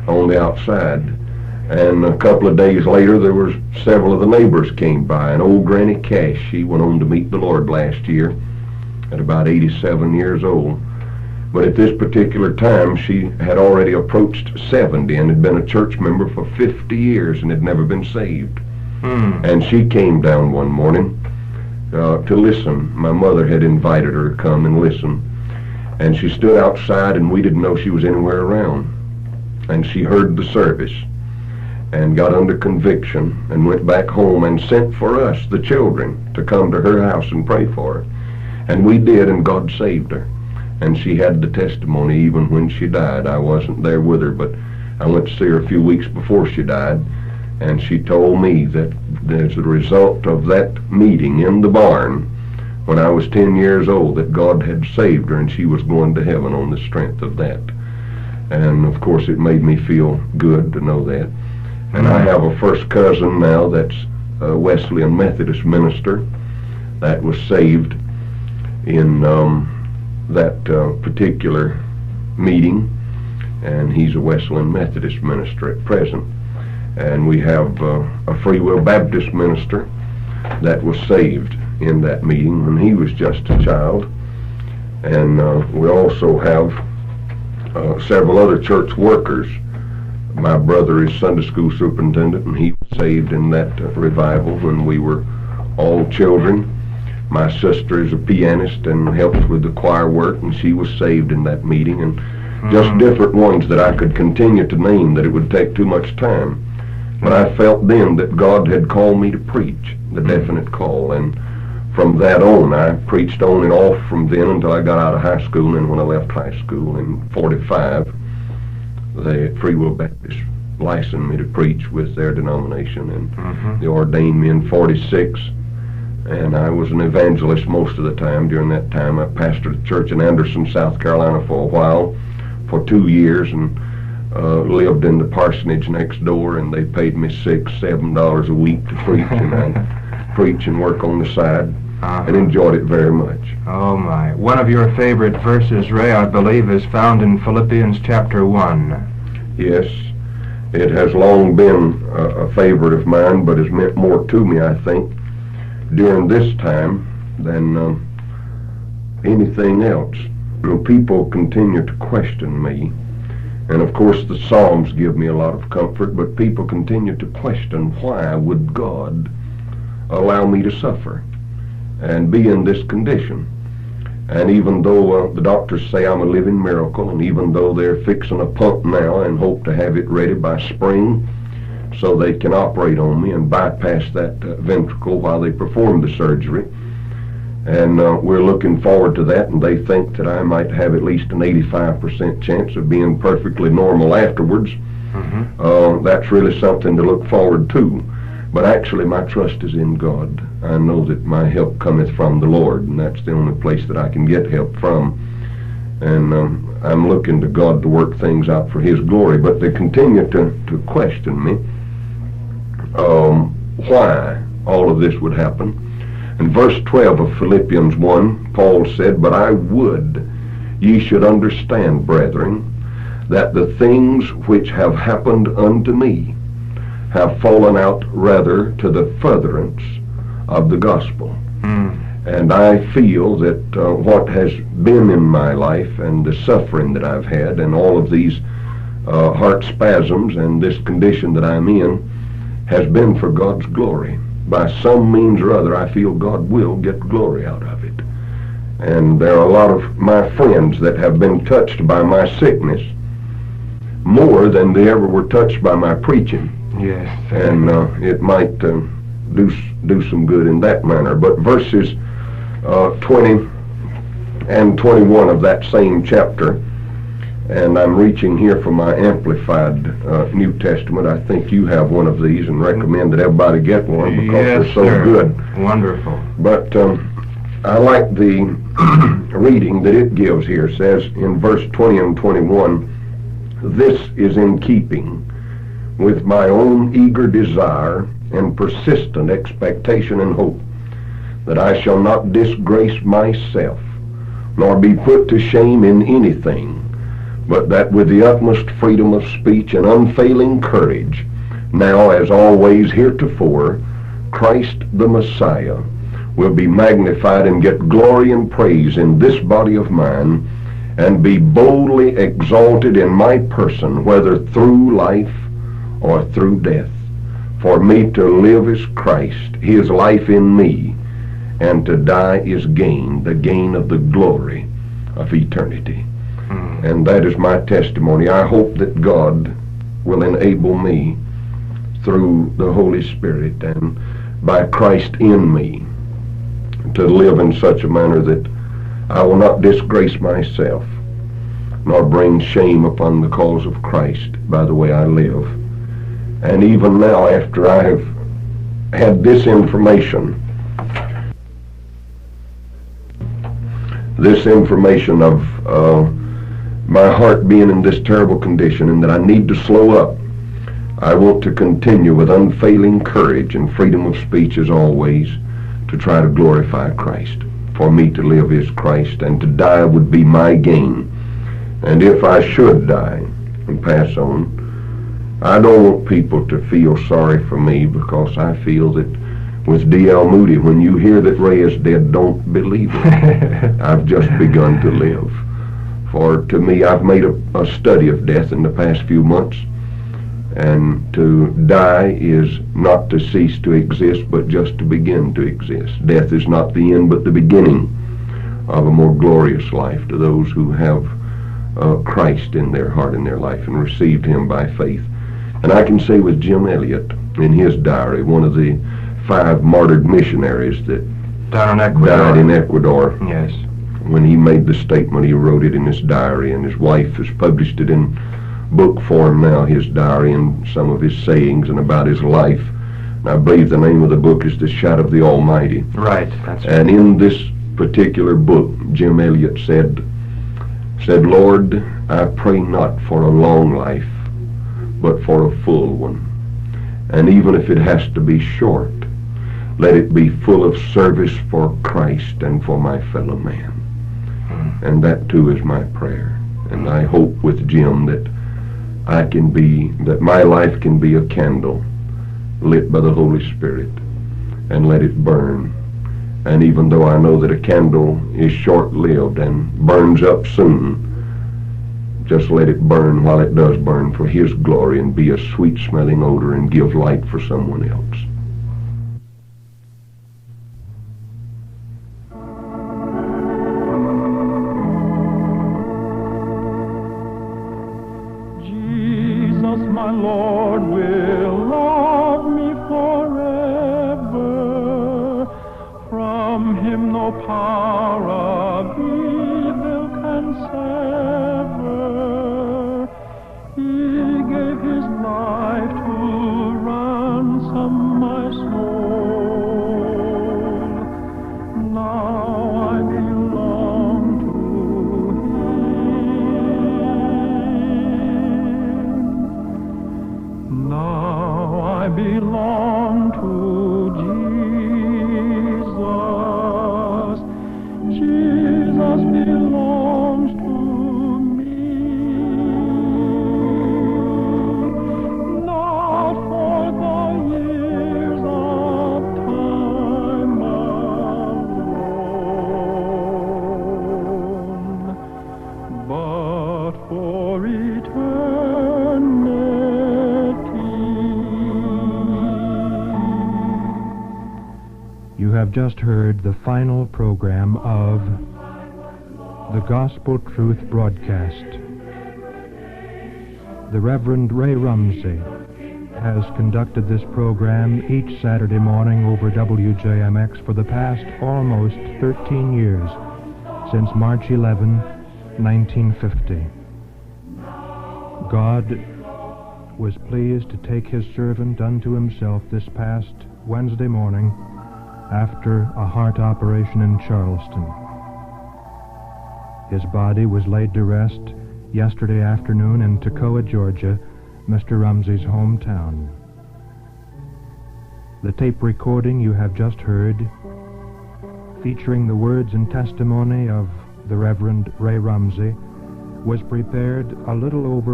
on the outside. And a couple of days later, there was several of the neighbors came by, and old Granny Cash, she went on to meet the Lord last year at about 87 years old. But at this particular time, she had already approached 70 and had been a church member for 50 years and had never been saved. And she came down one morning to listen. My mother had invited her to come and listen. And she stood outside, and we didn't know she was anywhere around. And she heard the service and got under conviction and went back home and sent for us, the children, to come to her house and pray for her. And we did, and God saved her. And she had the testimony even when she died. I wasn't there with her, but I went to see her a few weeks before she died, and she told me that as a result of that meeting in the barn when I was 10 years old, that God had saved her and she was going to heaven on the strength of that. And of course it made me feel good to know that. And I have a first cousin now that's a Wesleyan Methodist minister that was saved in that particular meeting, and he's a Wesleyan Methodist minister at present. And we have a Freewill Baptist minister that was saved in that meeting when he was just a child. And we also have several other church workers. My brother is Sunday school superintendent, and he was saved in that revival when we were all children. My sister is a pianist and helps with the choir work, and she was saved in that meeting. And just different ones that I could continue to name, that it would take too much time. But I felt then that God had called me to preach, the definite call. And from that on, I preached on and off from then until I got out of high school. And when I left high school in 45, the Freewill Baptist licensed me to preach with their denomination, and they ordained me in 46. And I was an evangelist most of the time. During that time, I pastored a church in Anderson, South Carolina for a while, for 2 years, and lived in the parsonage next door, and they paid me $6-7 a week to preach, and I'd preach and work on the side, and enjoyed it very much. Oh my. One of your favorite verses, Ray, I believe, is found in Philippians chapter 1. Yes, it has long been a favorite of mine, but has meant more to me, I think, during this time than anything else. People continue to question me, and of course the Psalms give me a lot of comfort, but people continue to question, why would God allow me to suffer and be in this condition? And even though the doctors say I'm a living miracle, and even though they're fixing a pump now and hope to have it ready by spring so they can operate on me and bypass that ventricle while they perform the surgery, and we're looking forward to that, and they think that I might have at least an 85% chance of being perfectly normal afterwards. That's really something to look forward to. But actually my trust is in God. I know that my help cometh from the Lord, and that's the only place that I can get help from. And I'm looking to God to work things out for His glory. But they continue to question me why all of this would happen. In verse 12 of Philippians 1, Paul said, "But I would ye should understand, brethren, that the things which have happened unto me have fallen out rather to the furtherance of the gospel." And I feel that what has been in my life and the suffering that I've had and all of these heart spasms and this condition that I'm in has been for God's glory. By some means or other, I feel God will get glory out of it. And there are a lot of my friends that have been touched by my sickness more than they ever were touched by my preaching. Yes. And it might do some good in that manner. But verses 20 and 21 of that same chapter, and I'm reaching here for my Amplified New Testament. I think you have one of these and recommend that everybody get one because they're so good. Wonderful. But I like the reading that it gives here. It says in verse 20 and 21, "This is in keeping with my own eager desire and persistent expectation and hope, that I shall not disgrace myself, nor be put to shame in anything, but that with the utmost freedom of speech and unfailing courage, now as always heretofore, Christ the Messiah will be magnified and get glory and praise in this body of mine, and be boldly exalted in my person, whether through life or through death. For me to live is Christ, his life in me, and to die is gain, the gain of the glory of eternity. And that is my testimony. I hope that God will enable me through the Holy Spirit and by Christ in me to live in such a manner that I will not disgrace myself nor bring shame upon the cause of Christ by the way I live. And even now, after I have had this information of my heart being in this terrible condition and that I need to slow up, I want to continue with unfailing courage and freedom of speech as always to try to glorify Christ. For me to live is Christ, and to die would be my gain. And if I should die and pass on, I don't want people to feel sorry for me, because I feel that with D.L. Moody, when you hear that Ray is dead, don't believe it. I've just begun to live. For to me, I've made a study of death in the past few months, and to die is not to cease to exist, but just to begin to exist. Death is not the end, but the beginning of a more glorious life to those who have Christ in their heart and their life and received him by faith. And I can say with Jim Elliot in his diary, one of the 5 martyred missionaries that died in Ecuador. Yes. When he made the statement, he wrote it in his diary, and his wife has published it in book form now, his diary and some of his sayings and about his life. And I believe the name of the book is The Shout of the Almighty. Right, that's right. And in this particular book, Jim Elliot said, Lord, I pray not for a long life, but for a full one. And even if it has to be short, let it be full of service for Christ and for my fellow man. And that too is my prayer. And I hope with Jim that that my life can be a candle lit by the Holy Spirit, and let it burn. And even though I know that a candle is short-lived and burns up soon, just let it burn while it does burn for his glory, and be a sweet-smelling odor and give light for someone else. My Lord will love me forever. From him no power of evil can sever. He gave his life to ransom my soul. Now I belong to him. Now I belong to Jesus. Jesus belongs to me. Not for the years of time alone, but for eternity. You have just heard the final program of the Gospel Truth Broadcast. The Reverend Ray Rumsey has conducted this program each Saturday morning over WJMX for the past almost 13 years, since March 11, 1950. God was pleased to take his servant unto himself this past Wednesday morning after a heart operation in Charleston. His body was laid to rest yesterday afternoon in Toccoa, Georgia, Mr. Rumsey's hometown. The tape recording you have just heard, featuring the words and testimony of the Reverend Ray Rumsey, was prepared a little over